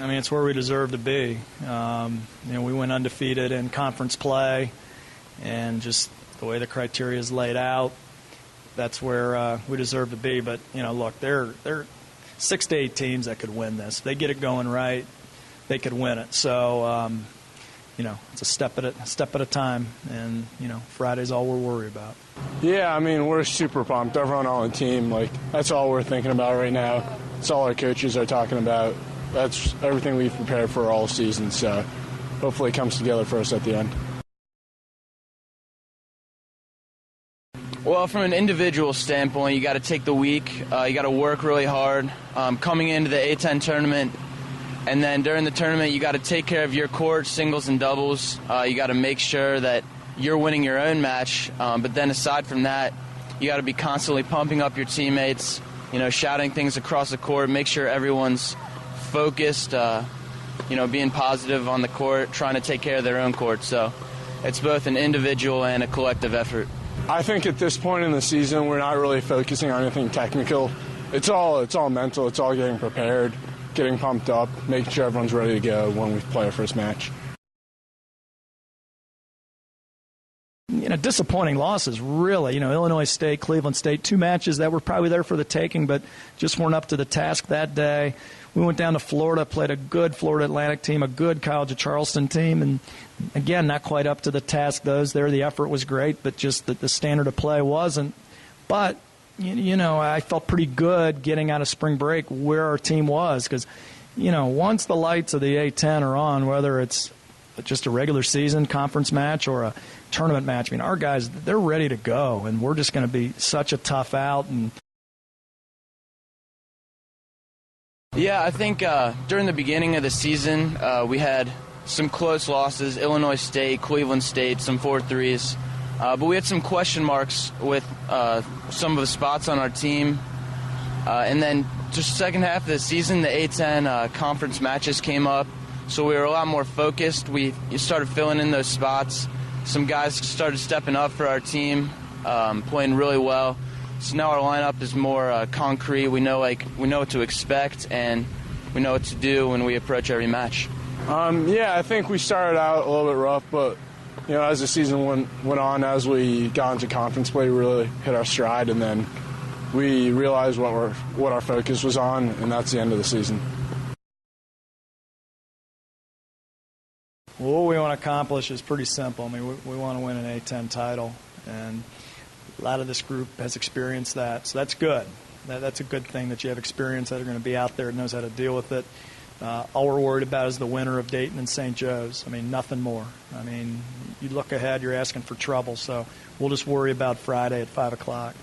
I mean, it's where we deserve to be. We went undefeated in conference play, and just the way the criteria is laid out, that's where we deserve to be. But, look, there are 6 to 8 teams that could win this. If they get it going right, they could win it. So, it's a step at a time, and, Friday's all we're worried about. Yeah, I mean, we're super pumped. Everyone on the team, that's all we're thinking about right now. That's all our coaches are talking about. That's everything we've prepared for all season, so hopefully it comes together for us at the end. Well, from an individual standpoint, you got to take the week. You got to work really hard. Coming into the A10 tournament, and then during the tournament, you got to take care of your court, singles and doubles. You got to make sure that you're winning your own match. But then aside from that, you got to be constantly pumping up your teammates, shouting things across the court, make sure everyone's focused, being positive on the court, trying to take care of their own court. So it's both an individual and a collective effort. I think at this point in the season, we're not really focusing on anything technical. It's all mental. It's all getting prepared, getting pumped up, making sure everyone's ready to go when we play our first match. Disappointing losses, really. Illinois State, Cleveland State, 2 matches that were probably there for the taking, but just weren't up to the task that day. We went down to Florida, played a good Florida Atlantic team, a good College of Charleston team, and again, not quite up to the task. The effort was great, but just the standard of play wasn't. But, I felt pretty good getting out of spring break where our team was, because, once the lights of the A10 are on, whether it's just a regular season conference match or a tournament match, our guys, they're ready to go, and we're just going to be such a tough out. And yeah, I think during the beginning of the season, we had some close losses, Illinois State, Cleveland State, some 4-3s. But we had some question marks with some of the spots on our team. And then just second half of the season, the A10 conference matches came up, so we were a lot more focused. We started filling in those spots. Some guys started stepping up for our team, playing really well. So now our lineup is more concrete. We know what to expect, and we know what to do when we approach every match. I think we started out a little bit rough, but as the season went on, as we got into conference play, we really hit our stride, and then we realized what our focus was on, and that's the end of the season. What we want to accomplish is pretty simple. We want to win an A10 title, and a lot of this group has experienced that, so that's good. That's a good thing that you have experience that are going to be out there and knows how to deal with it. All we're worried about is the winner of Dayton and St. Joe's. Nothing more. You look ahead, you're asking for trouble, so we'll just worry about Friday at 5 o'clock.